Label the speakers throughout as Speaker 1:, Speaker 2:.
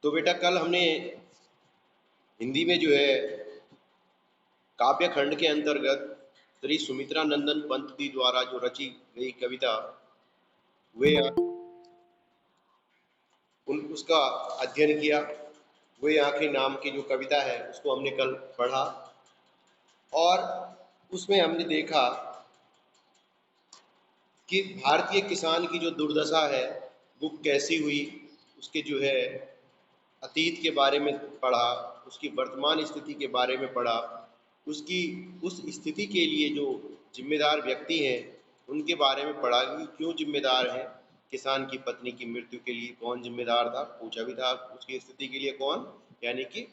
Speaker 1: तो बेटा कल हमने हिंदी में जो है काव्य खंड के अंतर्गत श्री सुमित्रा नंदन पंत जी द्वारा जो रची गई कविता वे उसका अध्ययन किया। वे आंखें नाम की जो कविता है उसको हमने कल पढ़ा और उसमें हमने देखा कि भारतीय किसान की जो दुर्दशा है वो कैसी हुई, उसके जो है अतीत के बारे में पढ़ा, उसकी वर्तमान स्थिति के बारे में पढ़ा, उसकी उस स्थिति के लिए जो जिम्मेदार व्यक्ति हैं उनके बारे में पढ़ा कि क्यों जिम्मेदार हैं। किसान की पत्नी की मृत्यु के लिए कौन जिम्मेदार था, पूछा भी था उसकी स्थिति के लिए कौन, यानी कि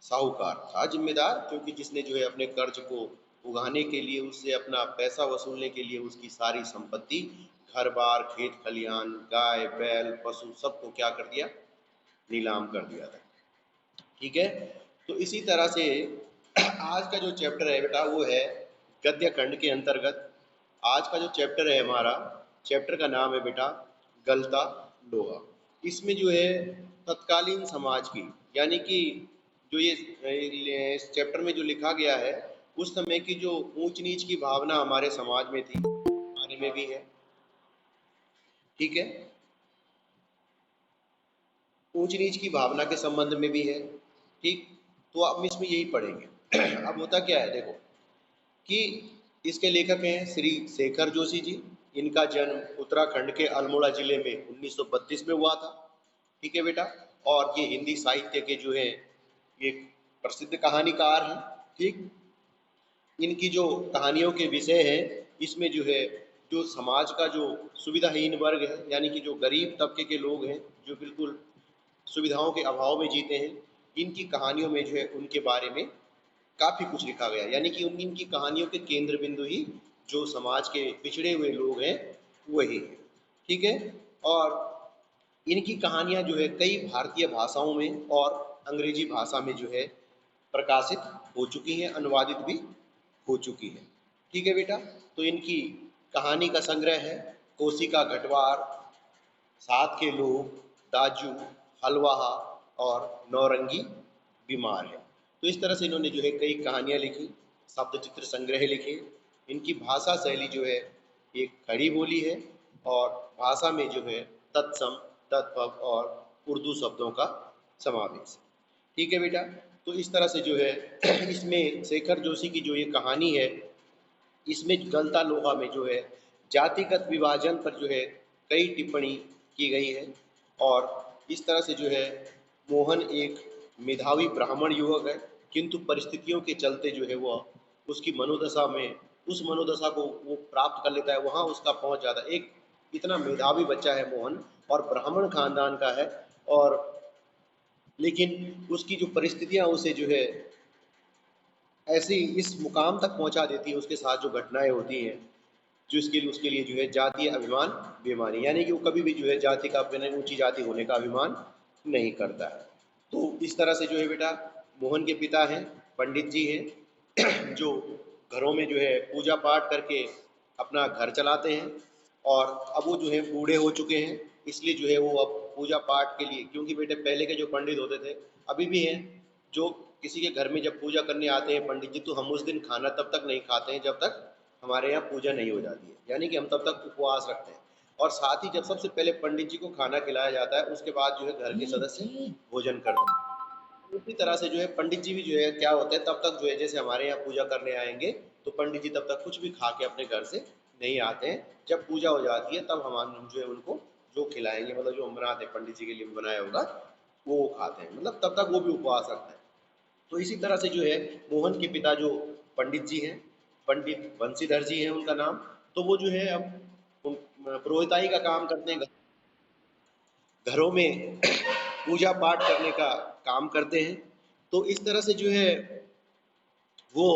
Speaker 1: साहूकार था जिम्मेदार, क्योंकि जिसने जो है अपने कर्ज को उगाने के लिए, उससे अपना पैसा वसूलने के लिए उसकी सारी संपत्ति, घर बार, खेत खलिहान, गाय बैल पशु सबको क्या कर दिया, नीलाम कर दिया था। ठीक है। तो इसी तरह से आज का जो चैप्टर है बेटा वो है गद्य खंड के अंतर्गत। आज का जो चैप्टर है हमारा, चैप्टर का नाम है बेटा गलता लोहा। इसमें जो है तत्कालीन समाज की, यानी कि जो ये इस चैप्टर में जो लिखा गया है उस समय की जो ऊंच नीच की भावना हमारे समाज में थी बारे में भी है। ठीक है, ऊंच नीच की भावना के संबंध में भी है। ठीक, तो हम इसमें यही पढ़ेंगे। अब होता क्या है देखो कि इसके लेखक हैं श्री शेखर जोशी जी। इनका जन्म उत्तराखंड के अल्मोड़ा जिले में 1932 में हुआ था। ठीक है बेटा, और ये हिंदी साहित्य के जो है एक प्रसिद्ध कहानीकार हैं। ठीक, इनकी जो कहानियों के विषय है इसमें जो है जो समाज का जो सुविधाहीन वर्ग है, यानी कि जो गरीब तबके के लोग हैं जो बिल्कुल सुविधाओं के अभाव में जीते हैं, इनकी कहानियों में जो है उनके बारे में काफ़ी कुछ लिखा गया। यानी कि उन इनकी कहानियों के केंद्र बिंदु ही जो समाज के पिछड़े हुए लोग हैं वही है। ठीक है, और इनकी कहानियां जो है कई भारतीय भाषाओं में और अंग्रेजी भाषा में जो है प्रकाशित हो चुकी हैं, अनुवादित भी हो चुकी है। ठीक है बेटा, तो इनकी कहानी का संग्रह है कोसी का घटवार, साथ के लोग, दाजू, हलवाहा और नौरंगी बीमार है। तो इस तरह से इन्होंने जो है कई कहानियाँ लिखी, शब्द चित्र संग्रह लिखे। इनकी भाषा शैली जो है एक खड़ी बोली है और भाषा में जो है तत्सम, तत्भव और उर्दू शब्दों का समावेश है। ठीक है बेटा, तो इस तरह से जो है इसमें शेखर जोशी की जो ये कहानी है इसमें गलता लोहा में जो है जातिगत विभाजन पर जो है कई टिप्पणी की गई है। और इस तरह से जो है मोहन एक मेधावी ब्राह्मण युवक है, किंतु परिस्थितियों के चलते जो है वह उसकी मनोदशा में, उस मनोदशा को वो प्राप्त कर लेता है, वहाँ उसका पहुँच जाता है। एक इतना मेधावी बच्चा है मोहन और ब्राह्मण खानदान का है, और लेकिन उसकी जो परिस्थितियाँ उसे जो है ऐसी इस मुकाम तक पहुंचा देती है, उसके साथ जो घटनाएं होती हैं जो इसके लिए उसके लिए जो है जातीय अभिमान बेमानी, यानी कि वो कभी भी जो है जाति का, अपने ऊंची जाति होने का अभिमान नहीं करता है। तो इस तरह से जो है बेटा मोहन के पिता हैं पंडित जी हैं जो घरों में जो है पूजा पाठ करके अपना घर चलाते हैं। और अब वो जो है बूढ़े हो चुके हैं, इसलिए जो है वो अब पूजा पाठ के लिए, क्योंकि बेटे पहले के जो पंडित होते थे अभी भी हैं, जो किसी के घर में जब पूजा करने आते हैं पंडित जी, तो हम उस दिन खाना तब तक नहीं खाते हैं जब तक हमारे यहाँ पूजा नहीं हो जाती है, यानी कि हम तब तक उपवास रखते हैं। और साथ ही जब सबसे पहले पंडित जी को खाना खिलाया जाता है उसके बाद जो है घर के सदस्य भोजन करते हैं। उसी तरह से जो है पंडित जी भी जो है क्या होता है तब तक जो है जैसे हमारे यहाँ पूजा करने आएंगे तो पंडित जी तब तक कुछ भी खा के अपने घर से नहीं आते हैं। जब पूजा हो जाती है तब हम जो है उनको जो खिलाएंगे, मतलब जो हम बनाते हैं पंडित जी के लिए बनाया होगा वो खाते हैं, मतलब तब तक वो भी उपवास रखते हैं। तो इसी तरह से जो है मोहन के पिता जो पंडित जी हैं, पंडित बंशीधर जी हैं उनका नाम, तो वो जो है अब पुरोहिताई का काम करते हैं, घरों में पूजा पाठ करने का काम करते हैं। तो इस तरह से जो है वो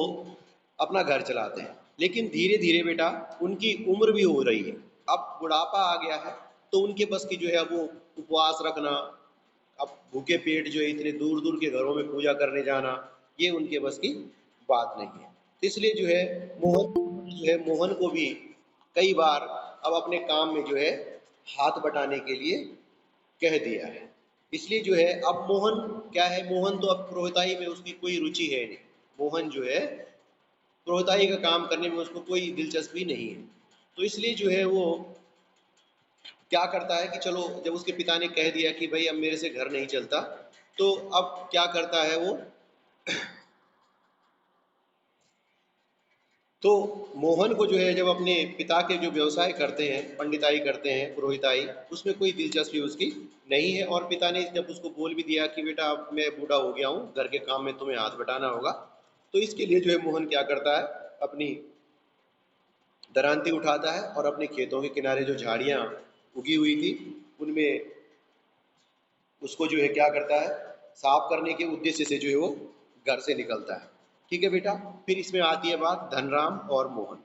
Speaker 1: अपना घर चलाते हैं। लेकिन धीरे धीरे बेटा उनकी उम्र भी हो रही है, अब बुढ़ापा आ गया है, तो उनके बस की जो है वो उपवास रखना, अब भूखे पेट जो है इतने दूर दूर के घरों में पूजा करने जाना, ये उनके बस की बात नहीं है। तो इसलिए जो है मोहन को भी कई बार अब अपने काम में जो है हाथ बटाने के लिए कह दिया है। इसलिए जो है अब मोहन क्या है, मोहन तो अब पुरोहिताई में उसकी कोई रुचि है नहीं। मोहन जो है पुरोहिताई का काम करने में उसको कोई दिलचस्पी नहीं है। तो इसलिए जो है वो क्या करता है कि चलो, जब उसके पिता ने कह दिया कि भाई अब मेरे से घर नहीं चलता, तो अब क्या करता है वो, तो मोहन को जो है जब अपने पिता के जो व्यवसाय करते हैं, पंडिताई करते हैं, पुरोहिताई, उसमें कोई दिलचस्पी उसकी नहीं है। और पिता ने जब उसको बोल भी दिया कि बेटा अब मैं बूढ़ा हो गया हूँ, घर के काम में तुम्हें हाथ बटाना होगा, तो इसके लिए जो है मोहन क्या करता है, अपनी दरांती उठाता है और अपने खेतों के किनारे जो झाड़ियाँ उगी हुई थी उनमें उसको जो है क्या करता है, साफ करने के उद्देश्य से जो है वो घर से निकलता है। ठीक है बेटा। फिर इसमें आती है बात धनराम और मोहन।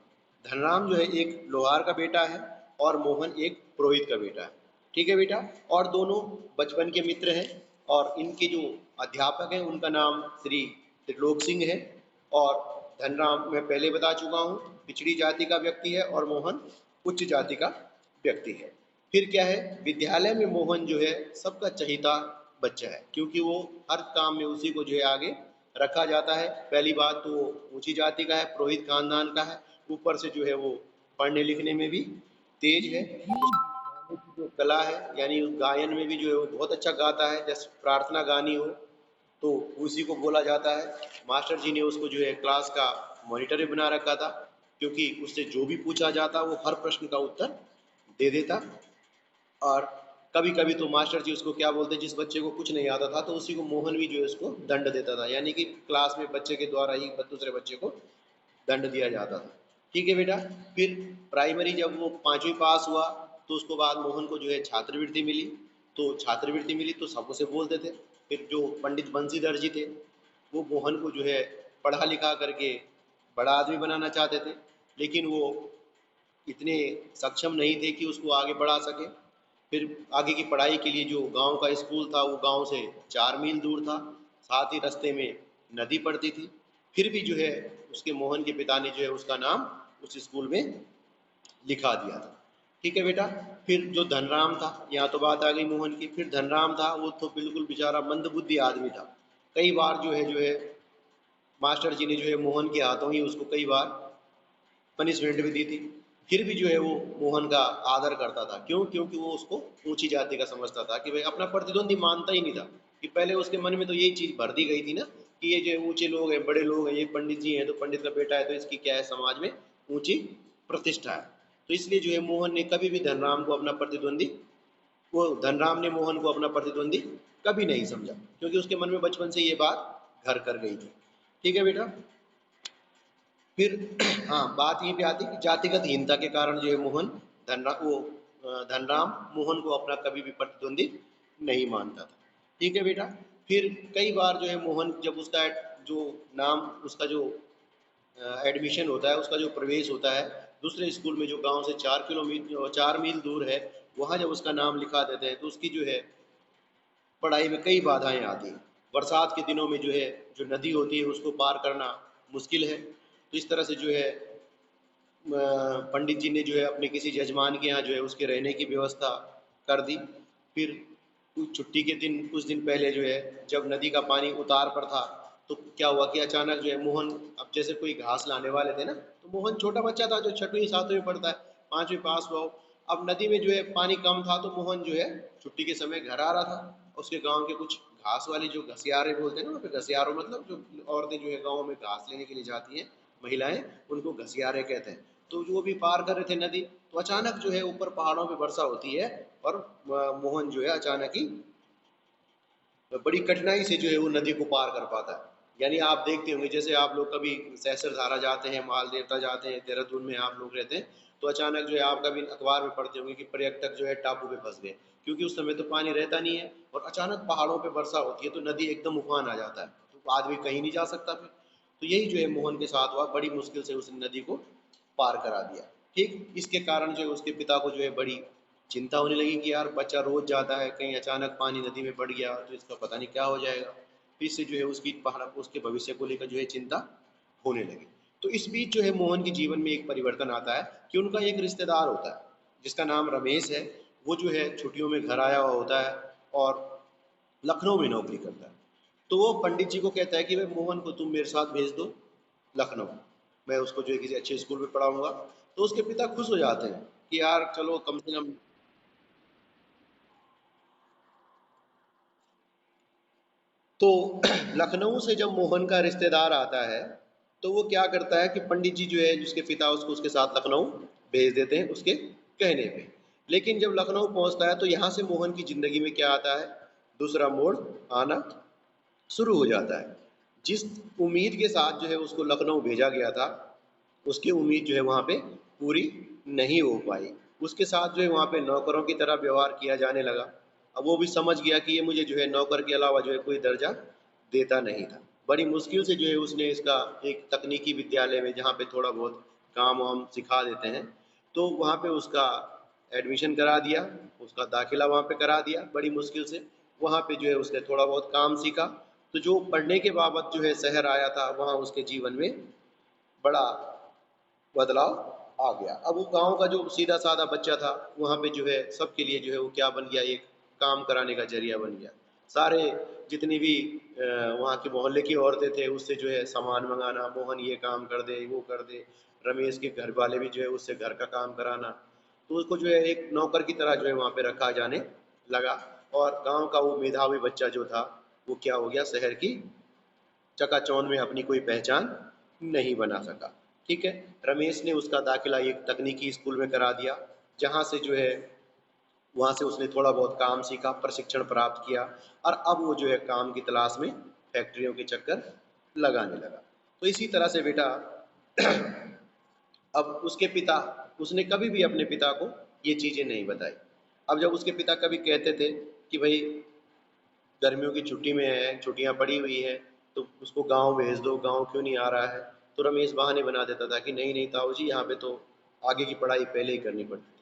Speaker 1: धनराम जो है एक लोहार का बेटा है और मोहन एक पुरोहित का बेटा है। ठीक है बेटा। और दोनों बचपन के मित्र हैं और इनके जो अध्यापक हैं उनका नाम श्री त्रिलोक सिंह है। और धनराम मैं पहले बता चुका हूँ पिछड़ी जाति का व्यक्ति है और मोहन उच्च जाति का व्यक्ति है। फिर क्या है, विद्यालय में मोहन जो है सबका चहीता बच्चा है, क्योंकि वो हर काम में उसी को जो है आगे रखा जाता है। पहली बात तो वो ऊंची जाति का है, पुरोहित खानदान का है, ऊपर से जो है वो पढ़ने लिखने में भी तेज है। गाने की जो कला है, यानी गायन में भी जो है वो बहुत अच्छा गाता है। जैसे प्रार्थना गानी हो तो उसी को बोला जाता है। मास्टर जी ने उसको जो है क्लास का मॉनिटर भी बना रखा था, क्योंकि उससे जो भी पूछा जाता वो हर प्रश्न का उत्तर दे देता। और कभी कभी तो मास्टर जी उसको क्या बोलते, जिस बच्चे को कुछ नहीं आता था तो उसी को मोहन भी जो है उसको दंड देता था, यानी कि क्लास में बच्चे के द्वारा ही दूसरे बच्चे को दंड दिया जाता था। ठीक है बेटा। फिर प्राइमरी जब वो 5वीं पास हुआ तो उसको बाद मोहन को जो है छात्रवृत्ति मिली। तो छात्रवृत्ति मिली तो सब उसे बोलते थे। फिर जो पंडित बंशीधर जी थे वो मोहन को जो है पढ़ा लिखा करके बड़ा आदमी बनाना चाहते थे, लेकिन वो इतने सक्षम नहीं थे कि उसको आगे बढ़ा सके। फिर आगे की पढ़ाई के लिए जो गांव का स्कूल था वो गांव से 4 मील दूर था, साथ ही रास्ते में नदी पड़ती थी। फिर भी जो है उसके मोहन के पिता ने जो है उसका नाम उस स्कूल में लिखा दिया था। ठीक है बेटा। फिर जो धनराम था, यहाँ तो बात आ गई मोहन की। फिर धनराम था वो तो बिल्कुल बेचारा मंदबुद्धि आदमी था। कई बार जो है मास्टर जी ने जो है मोहन के हाथों ही उसको कई बार पनिशमेंट भी दी थी। फिर भी जो है वो मोहन का आदर करता था। क्यों? क्योंकि वो उसको ऊंची जाति का समझता था कि भाई अपना प्रतिद्वंदी मानता ही नहीं था। कि पहले उसके मन में तो यही चीज भर दी गई थी ना कि ये जो ऊंचे लोग हैं, बड़े लोग हैं, ये पंडित जी हैं तो पंडित का बेटा है तो इसकी क्या है, समाज में ऊंची प्रतिष्ठा है। तो इसलिए जो है मोहन ने कभी भी धनराम को अपना प्रतिद्वंदी, वो धनराम ने मोहन को अपना प्रतिद्वंदी कभी नहीं समझा, क्योंकि उसके मन में बचपन से ये बात घर कर गई थी। ठीक है बेटा। फिर हाँ, बात ये भी आती है कि जातिगत हीनता के कारण जो है मोहन धनराम मोहन को अपना कभी भी प्रतिद्वंदी नहीं मानता था। ठीक है बेटा। फिर कई बार जो है मोहन जब उसका जो नाम, उसका जो एडमिशन होता है, उसका जो प्रवेश होता है दूसरे स्कूल में जो गांव से 4 किलोमीटर 4 मील दूर है, वहाँ जब उसका नाम लिखा देते हैं तो उसकी जो है पढ़ाई में कई बाधाएं आती हैं। बरसात के दिनों में जो है जो नदी होती है उसको पार करना मुश्किल है। तो इस तरह से जो है पंडित जी ने जो है अपने किसी जजमान के यहाँ जो है उसके रहने की व्यवस्था कर दी। फिर कुछ छुट्टी के दिन, कुछ दिन पहले जो है जब नदी का पानी उतार पर था, तो क्या हुआ कि अचानक जो है मोहन, अब जैसे कोई घास लाने वाले थे ना, तो मोहन छोटा बच्चा था जो 6वीं 7वीं में पढ़ता है, 5वीं पास हुआ हो। अब नदी में जो है पानी कम था तो मोहन जो है छुट्टी के समय घर आ रहा था। उसके गांव के कुछ घास वाली जो घसियारे बोलते हैं ना, वहाँ पे घसियारों मतलब जो औरतें जो है गाँव में घास लेने के लिए जाती हैं, महिलाएं, उनको घसियारे कहते हैं। तो जो भी पार कर रहे थे नदी, तो अचानक जो है ऊपर पहाड़ों पे वर्षा होती है और मोहन जो है अचानक ही बड़ी कठिनाई से जो है वो नदी को पार कर पाता है। यानी आप देखते होंगे, जैसे आप लोग कभी सहस्त्र धारा जाते हैं, माल देवता जाते हैं, देहरादून में आप लोग रहते हैं, तो अचानक जो है आप कभी अखबार में पढ़ते होंगे कि पर्यटक जो है टापू पे फंस गए, क्योंकि उस समय तो पानी रहता नहीं है और अचानक पहाड़ों पे वर्षा होती है तो नदी एकदम उफान आ जाता है, तो आदमी कहीं नहीं जा सकता फिर। तो यही जो है मोहन के साथ हुआ, बड़ी मुश्किल से उस नदी को पार करा दिया। ठीक, इसके कारण जो है उसके पिता को जो है बड़ी चिंता होने लगी कि यार बच्चा रोज जाता है, कहीं अचानक पानी नदी में बढ़ गया तो इसका पता नहीं क्या हो जाएगा। फिर इससे जो है उसकी पहाड़ उसके भविष्य को लेकर जो है चिंता होने लगी। तो इस बीच जो है मोहन के जीवन में एक परिवर्तन आता है कि उनका एक रिश्तेदार होता है जिसका नाम रमेश है। वो जो है छुट्टियों में घर आया हुआ होता है और लखनऊ में नौकरी करता है। तो वो पंडित जी को कहता है कि भाई मोहन को तुम मेरे साथ भेज दो लखनऊ, मैं उसको जो है किसी अच्छे स्कूल में पढ़ाऊंगा। तो उसके पिता खुश हो जाते हैं कि यार चलो कम से कम। तो लखनऊ से जब मोहन का रिश्तेदार आता है तो वो क्या करता है कि पंडित जी जो है जिसके पिता उसको उसके साथ लखनऊ भेज देते हैं उसके कहने पे। लेकिन जब लखनऊ पहुंचता है तो यहाँ से मोहन की जिंदगी में क्या आता है, दूसरा मोड़ आना शुरू हो जाता है। जिस उम्मीद के साथ जो है उसको लखनऊ भेजा गया था, उसकी उम्मीद जो है वहाँ पे पूरी नहीं हो पाई। उसके साथ जो है वहाँ पे नौकरों की तरह व्यवहार किया जाने लगा। अब वो भी समझ गया कि ये मुझे जो है नौकर के अलावा जो है कोई दर्जा देता नहीं था। बड़ी मुश्किल से जो है उसने इसका एक तकनीकी विद्यालय में जहाँ पे थोड़ा बहुत काम वाम सिखा देते हैं, तो वहाँ पे उसका एडमिशन करा दिया, उसका दाखिला वहाँ पे करा दिया बड़ी मुश्किल से। वहाँ पे जो है उसने थोड़ा बहुत काम सीखा। तो जो पढ़ने के बाबत जो है शहर आया था वहाँ उसके जीवन में बड़ा बदलाव आ गया। अब वो गांव का जो सीधा साधा बच्चा था वहाँ पे जो है सबके लिए जो है वो क्या बन गया, एक काम कराने का जरिया बन गया। सारे जितनी भी वहाँ के मोहल्ले की औरतें थे उससे जो है सामान मंगाना, मोहन ये काम कर दे वो कर दे। रमेश के घर वाले भी जो है उससे घर का काम कराना। तो उसको जो है एक नौकर की तरह जो है वहाँ पे रखा जाने लगा। और गांव का वो मेधावी बच्चा जो था वो क्या हो गया, शहर की चकाचौंध में अपनी कोई पहचान नहीं बना सका। ठीक है। रमेश ने उसका दाखिला एक तकनीकी स्कूल में करा दिया, जहाँ से जो है वहाँ से उसने थोड़ा बहुत काम सीखा, प्रशिक्षण प्राप्त किया। और अब वो जो है काम की तलाश में फैक्ट्रियों के चक्कर लगाने लगा। तो इसी तरह से बेटा अब उसके पिता, उसने कभी भी अपने पिता को ये चीज़ें नहीं बताई। अब जब उसके पिता कभी कहते थे कि भाई गर्मियों की छुट्टी में है, छुट्टियां पड़ी हुई है, तो उसको गांव भेज दो, गांव क्यों नहीं आ रहा है। तो रमेश बहाने बना देता था कि नहीं नहीं ताऊ जी, यहाँ पे तो आगे की पढ़ाई पहले ही करनी पड़ती थी।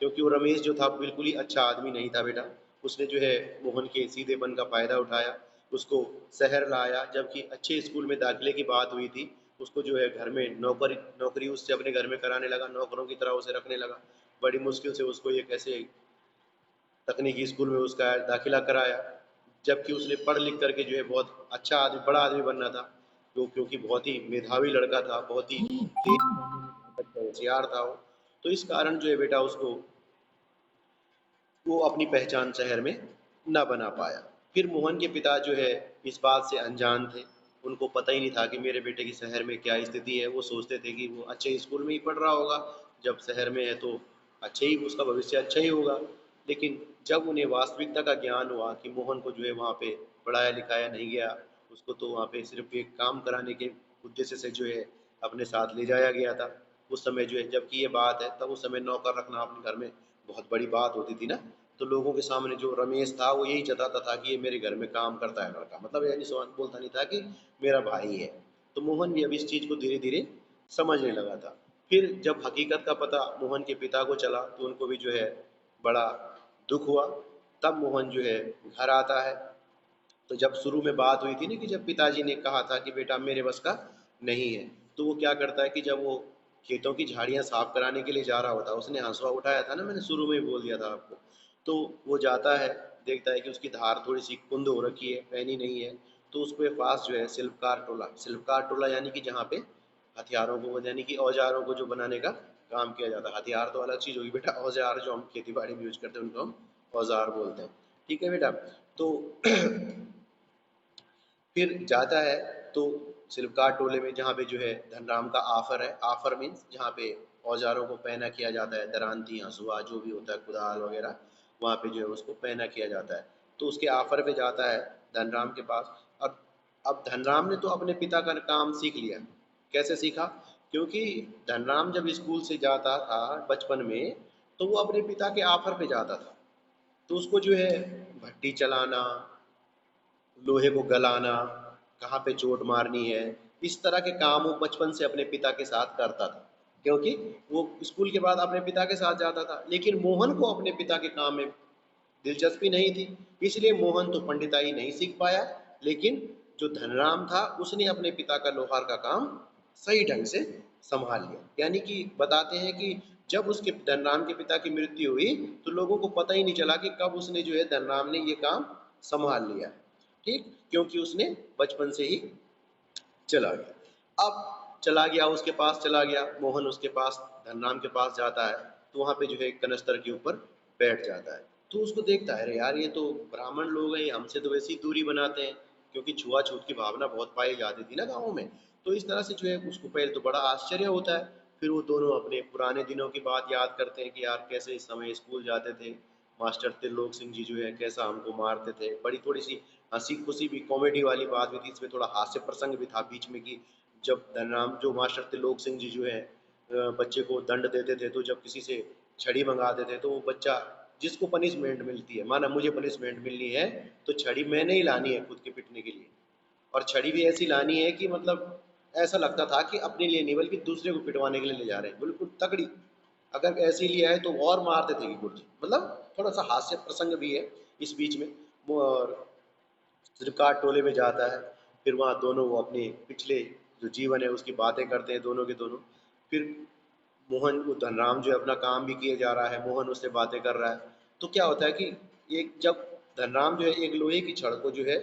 Speaker 1: क्योंकि वो रमेश जो था बिल्कुल ही अच्छा आदमी नहीं था बेटा। उसने जो है मोहन के सीधेपन का फायदा उठाया, उसको शहर लाया, जबकि अच्छे स्कूल में दाखिले की बात हुई थी। उसको जो है घर में नौकरी नौकरी उससे अपने घर में कराने लगा, नौकरों की तरह उसे रखने लगा। बड़ी मुश्किल से उसको एक ऐसे तकनीकी स्कूल में उसका दाखिला कराया, जबकि उसने पढ़ लिख करके जो है बहुत अच्छा आदमी, बड़ा आदमी बनना था। तो क्योंकि बहुत ही मेधावी लड़का था, बहुत ही तेज पढ़ने में बहुत अच्छा होशियार था वो। तो इस कारण जो है बेटा उसको वो अपनी पहचान शहर में न बना पाया। फिर मोहन के पिता जो है इस बात से अनजान थे। उनको पता ही नहीं था कि मेरे बेटे की शहर में क्या स्थिति है। वो सोचते थे कि वो अच्छे स्कूल में ही पढ़ रहा होगा, जब शहर में है तो अच्छे ही उसका भविष्य अच्छा ही होगा। लेकिन जब उन्हें वास्तविकता का ज्ञान हुआ कि मोहन को जो है वहाँ पे पढ़ाया लिखाया नहीं गया, उसको तो वहाँ पे सिर्फ एक काम कराने के उद्देश्य से जो है अपने साथ ले जाया गया था। उस समय जो है, जबकि ये बात है तब उस समय नौकर रखना अपने घर में बहुत बड़ी बात होती थी ना। तो लोगों के सामने जो रमेश था वो यही जताता था कि ये मेरे घर में काम करता है लड़का, मतलब यानी बोलता नहीं था कि मेरा भाई है। तो मोहन भी अब इस चीज़ को धीरे धीरे समझने लगा था। फिर जब हकीकत का पता मोहन के पिता को चला तो उनको भी जो है बड़ा दुख हुआ। तब मोहन जो है घर आता है। तो जब शुरू में बात हुई थी ना कि जब पिताजी ने कहा था कि बेटा मेरे बस का नहीं है, तो वो क्या करता है कि जब वो खेतों की झाड़ियाँ साफ कराने के लिए जा रहा होता है, उसने हंसुआ उठाया था ना, मैंने शुरू में ही बोल दिया था आपको। तो वो जाता है, देखता है कि उसकी धार थोड़ी सी कुंद हो रखी है, पैनी नहीं है। तो उसके पास जो है शिल्पकार टोला यानी कि जहाँ पे हथियारों को यानी कि औजारों को जो बनाने का काम किया जाता है। हथियार तो अलग चीज़ होगी बेटा, औजार जो हम खेती बाड़ी में यूज करते हैं उनको हम औजार बोलते हैं। ठीक है बेटा। तो फिर जाता है तो शिल्पकार टोले में जहाँ पे जो है धनराम का आफर है। आफर मीन्स जहाँ पे औजारों को पहना किया जाता है, दरांती हंसुआ जो भी होता है, कुदाल वगैरह, वहाँ पे जो है उसको पहना किया जाता है। तो उसके आफर पे जाता है धनराम के पास। अब धनराम ने तो अपने पिता का काम सीख लिया। कैसे सीखा? क्योंकि धनराम जब स्कूल से जाता था बचपन में तो वो अपने पिता के आफर पे जाता था। तो उसको जो है भट्टी चलाना, लोहे को गलाना, कहाँ पे चोट मारनी है, इस तरह के काम वो बचपन से अपने पिता के साथ करता था। क्योंकि वो स्कूल के बाद अपने पिता के साथ जाता था। लेकिन मोहन को अपने पिता के काम में दिलचस्पी नहीं थी, इसलिए मोहन तो पंडिताई नहीं सीख पाया। लेकिन जो धनराम था उसने अपने पिता का लोहार का काम सही ढंग से संभाल लिया। यानी कि बताते हैं कि जब उसके धनराम के पिता की मृत्यु हुई तो लोगों को पता ही नहीं चला कि कब उसने जो है धनराम ने ये काम संभाल लिया है, ठीक, क्योंकि उसने बचपन से ही चला गया। अब चला गया, उसके पास चला गया, मोहन उसके पास धनराम के पास जाता है, तो वहाँ पे जो है कनस्तर के ऊपर बैठ जाता है। तो उसको देखता है, अरे यार ये तो ब्राह्मण लोग हैं, हमसे तो वैसी दूरी बनाते हैं, क्योंकि छुआछूत की भावना बहुत पाई जाती थी ना गाँव में। तो इस तरह से जो है उसको पहले तो बड़ा आश्चर्य होता है। फिर वो दोनों अपने पुराने दिनों की बात याद करते हैं कि यार कैसे इस समय स्कूल जाते थे, मास्टर त्रिलोक सिंह जी जो है कैसा हमको मारते थे। बड़ी थोड़ी सी हंसी खुशी भी, कॉमेडी वाली बात भी थी, इसमें थोड़ा हास्य प्रसंग भी था बीच में कि जब धनराम जो मास्टर त्रिलोक सिंह जी जो है बच्चे को दंड देते थे, तो जब किसी से छड़ी मंगाते थे तो वो बच्चा, जिसको पनिशमेंट मिलती है, माना मुझे पनिशमेंट मिलनी है तो छड़ी मैंने ही लानी है खुद के पिटने के लिए, और छड़ी भी ऐसी लानी है कि मतलब ऐसा लगता था कि अपने लिए नहीं बल्कि दूसरे को पिटवाने के लिए ले जा रहे हैं, बिल्कुल तगड़ी। अगर ऐसे लिया है तो और मारते थे कि गुरुजी, मतलब थोड़ा सा हास्य प्रसंग भी है इस बीच में। और त्रिकाट टोले में जाता है, फिर वहाँ दोनों वो अपने पिछले जो जीवन है उसकी बातें करते हैं दोनों के दोनों। फिर मोहन, वो धनराम जो है अपना काम भी किए जा रहा है, मोहन उससे बातें कर रहा है। तो क्या होता है कि एक जब धनराम जो है एक लोहे की छड़ को जो है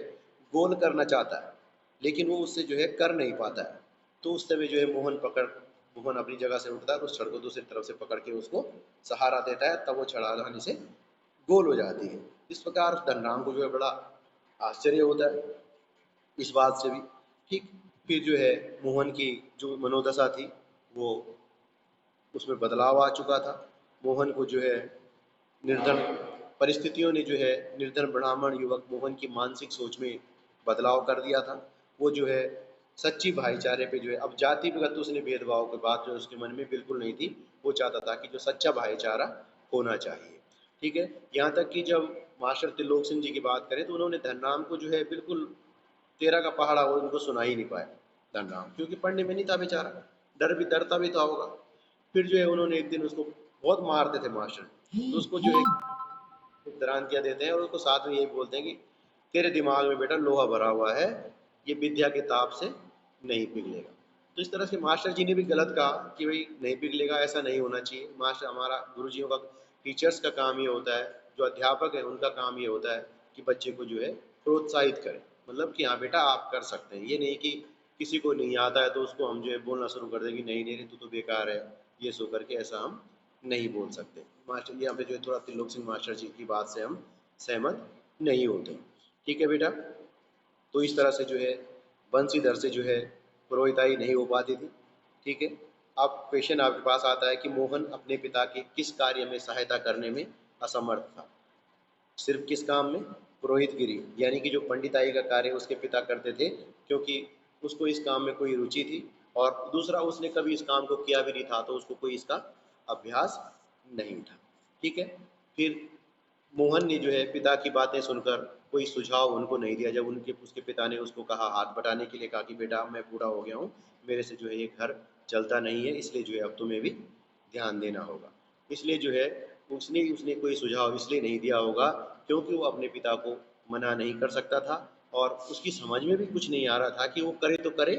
Speaker 1: गोल करना चाहता है, लेकिन वो उससे जो है कर नहीं पाता है। तो उस समय जो है मोहन अपनी जगह से उठता है, उस छड़ को दूसरी तरफ से पकड़ के उसको सहारा देता है, तब वो छड़ आसानी से गोल हो जाती है। इस प्रकार धनराम को जो है बड़ा आश्चर्य होता है इस बात से भी, ठीक। फिर जो है मोहन की जो मनोदशा थी वो, उसमें बदलाव आ चुका था। मोहन को जो है निर्धन परिस्थितियों ने जो है, निर्धन ब्राह्मण युवक मोहन की मानसिक सोच में बदलाव कर दिया था। वो जो है सच्ची भाईचारे पे जो है, अब जातिगत तो उसने भेदभाव की बात जो उसके मन में बिल्कुल नहीं थी। वो चाहता था कि जो सच्चा भाईचारा होना चाहिए, ठीक है। यहाँ तक कि जब मास्टर त्रिलोक सिंह जी की बात करें तो उन्होंने धनराम को जो है बिल्कुल तेरह का पहाड़ा वो उनको सुना ही नहीं पाया धनराम, क्योंकि पढ़ने में नहीं था बेचारा, डरता भी था होगा। फिर जो है उन्होंने एक दिन उसको बहुत मारते थे मास्टर, तो उसको जो है दरांतिया देते हैं और उसको साथ में यही बोलते हैं कि तेरे दिमाग में बेटा लोहा भरा हुआ है, ये विद्या के ताप से नहीं पिघलेगा। तो इस तरह से मास्टर जी ने भी गलत कहा कि भाई नहीं पिघलेगा, ऐसा नहीं होना चाहिए। मास्टर हमारा गुरुजियों का, टीचर्स का काम ये होता है, जो अध्यापक है उनका काम ये होता है कि बच्चे को जो है प्रोत्साहित करें, मतलब कि हाँ बेटा आप कर सकते हैं। ये नहीं कि किसी को नहीं आता है तो उसको हम जो है बोलना शुरू कर दें कि नहीं नहीं तू तो बेकार है, ये सो करके, ऐसा हम नहीं बोल सकते। मास्टर यहाँ पे जो है थोड़ा त्रिलोक सिंह मास्टर जी की बात से हम सहमत नहीं होते, ठीक है बेटा। तो इस तरह से जो है बंशीधर से जो है पुरोहिताई नहीं हो पाती थी, ठीक है। अब क्वेश्चन आपके पास आता है कि मोहन अपने पिता के किस कार्य में सहायता करने में असमर्थ था। सिर्फ किस काम में? पुरोहितगिरी, यानी कि जो पंडिताई का कार्य उसके पिता करते थे, क्योंकि उसको इस काम में कोई रुचि थी, और दूसरा उसने कभी इस काम को किया भी नहीं था, तो उसको कोई इसका अभ्यास नहीं था, ठीक है। फिर मोहन ने जो है पिता की बातें सुनकर कोई सुझाव उनको नहीं दिया। जब उनके उसके पिता ने उसको कहा, हाथ बटाने के लिए कहा कि बेटा मैं बूढ़ा हो गया हूँ, मेरे से जो है ये घर चलता नहीं है, इसलिए जो है अब तुम्हें भी ध्यान देना होगा। इसलिए जो है उसने उसने कोई सुझाव इसलिए नहीं दिया होगा क्योंकि वो अपने पिता को मना नहीं कर सकता था, और उसकी समझ में भी कुछ नहीं आ रहा था कि वो करे तो करे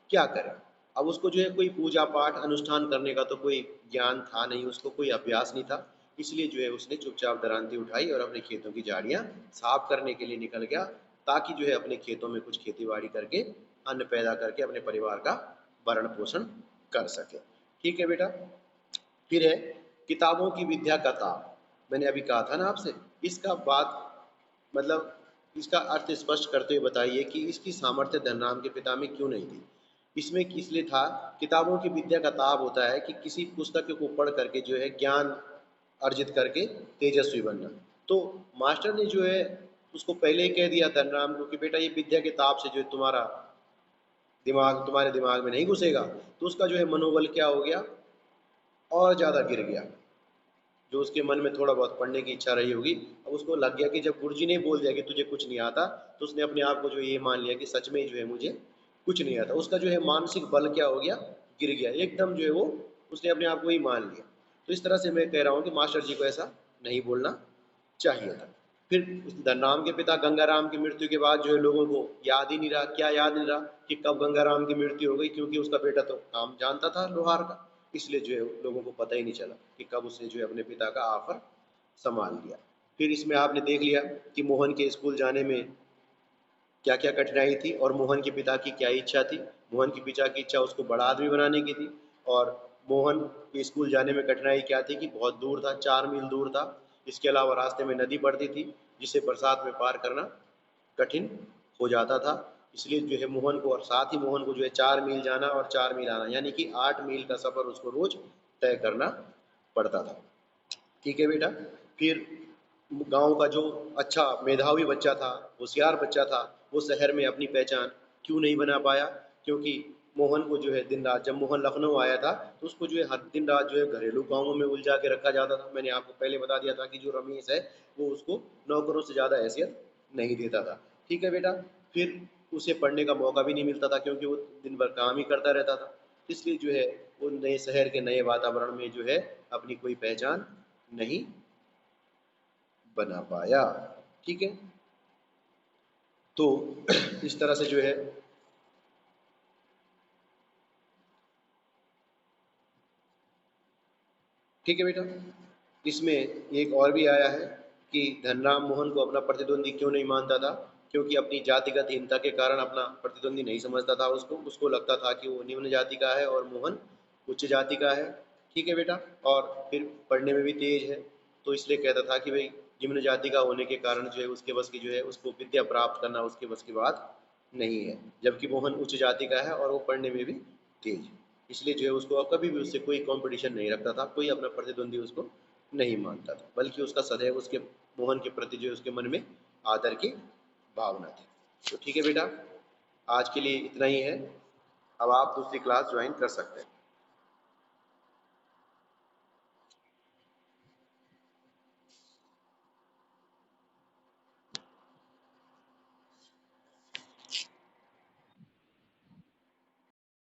Speaker 1: क्या करे। अब उसको जो है कोई पूजा पाठ अनुष्ठान करने का तो कोई ज्ञान था नहीं, उसको कोई अभ्यास नहीं था। इसलिए जो है उसने चुपचाप दरांती उठाई और अपने खेतों की झाड़ियाँ साफ करने के लिए निकल गया, ताकि जो है अपने खेतों में कुछ खेती बाड़ी करके अन्न पैदा करके अपने परिवार का भरण पोषण कर सके, ठीक है बेटा। फिर है किताबों की विद्या का ताप। मैंने अभी कहा था ना आपसे, इसका बात मतलब इसका अर्थ स्पष्ट करते हुए बताइए कि इसकी सामर्थ्य धनराम के पिता में क्यों नहीं थी। इसमें इसलिए था, किताबों की विद्या का ताप होता है कि किसी पुस्तक को पढ़ करके जो है ज्ञान अर्जित करके तेजस्वी बनना। तो मास्टर ने जो है उसको पहले ही कह दिया धनराम को कि बेटा ये विद्या के ताप से जो है तुम्हारे दिमाग में नहीं घुसेगा। तो उसका जो है मनोबल क्या हो गया, और ज़्यादा गिर गया। जो उसके मन में थोड़ा बहुत पढ़ने की इच्छा रही होगी, अब उसको लग गया कि जब गुरुजी ने बोल दिया कि तुझे कुछ नहीं आता, तो उसने अपने आप को जो ये मान लिया कि सच में जो है मुझे कुछ नहीं आता। उसका जो है मानसिक बल क्या हो गया, गिर गया एकदम, जो है वो उसने अपने आप को ही मान लिया। तो इस तरह से मैं कह रहा हूँ कि मास्टर जी को ऐसा नहीं बोलना चाहिए था। फिर उस धनराम के पिता गंगाराम की मृत्यु के बाद जो है लोगों को याद ही नहीं रहा, क्या याद नहीं रहा कि कब गंगाराम की मृत्यु हो गई, क्योंकि उसका बेटा तो काम जानता था लोहार का, इसलिए जो है लोगों को पता ही नहीं चला कि कब उसने जो है अपने पिता का आफर संभाल लिया। फिर इसमें आपने देख लिया कि मोहन के स्कूल जाने में क्या क्या कठिनाई थी और मोहन के पिता की क्या इच्छा थी। मोहन के पिता की इच्छा उसको बड़ा आदमी बनाने की थी, और मोहन के स्कूल जाने में कठिनाई क्या थी कि बहुत दूर था, 4 मील दूर था। इसके अलावा रास्ते में नदी पड़ती थी जिसे बरसात में पार करना कठिन हो जाता था। इसलिए जो है मोहन को, और साथ ही मोहन को जो है 4 मील जाना और 4 मील आना, यानी कि 8 मील का सफ़र उसको रोज तय करना पड़ता था। ठीक है बेटा। फिर गांव का जो अच्छा मेधावी बच्चा था, होशियार बच्चा था, वो शहर में अपनी पहचान क्यों नहीं बना पाया? क्योंकि मोहन को जो है दिन रात, जब मोहन लखनऊ आया था तो उसको जो है हर दिन रात जो है घरेलू कामों में उलझा के रखा जाता था। मैंने आपको पहले बता दिया था कि जो रमेश है वो उसको नौकरों से ज़्यादा हैसियत नहीं देता था। ठीक है बेटा। फिर उसे पढ़ने का मौका भी नहीं मिलता था क्योंकि वो दिन भर काम ही करता रहता था। इसलिए जो है वो नए शहर के नए वातावरण में जो है अपनी कोई पहचान नहीं बना पाया। ठीक है। तो इस तरह से जो है, ठीक है बेटा, इसमें एक और भी आया है कि धनराम मोहन को अपना प्रतिद्वंदी क्यों नहीं मानता था? क्योंकि अपनी जातिगत हीनता के कारण अपना प्रतिद्वंदी नहीं समझता था उसको। उसको लगता था कि वो निम्न जाति का है और मोहन उच्च जाति का है। ठीक है बेटा। और फिर पढ़ने में भी तेज है, तो इसलिए कहता था कि भाई निम्न जाति का होने के कारण जो है उसके बस की जो है, उसको विद्या प्राप्त करना उसके बस की बात नहीं है। जबकि मोहन उच्च जाति का है और वो पढ़ने में भी तेज है। इसलिए जो है उसको कभी भी उससे कोई कंपटीशन नहीं रखता था, कोई अपना प्रतिद्वंदी उसको नहीं मानता था, बल्कि उसका सदैव उसके मोहन के प्रति जो है उसके मन में आदर की भावना थी। तो ठीक है बेटा, आज के लिए इतना ही है। अब आप दूसरी क्लास ज्वाइन कर सकते हैं।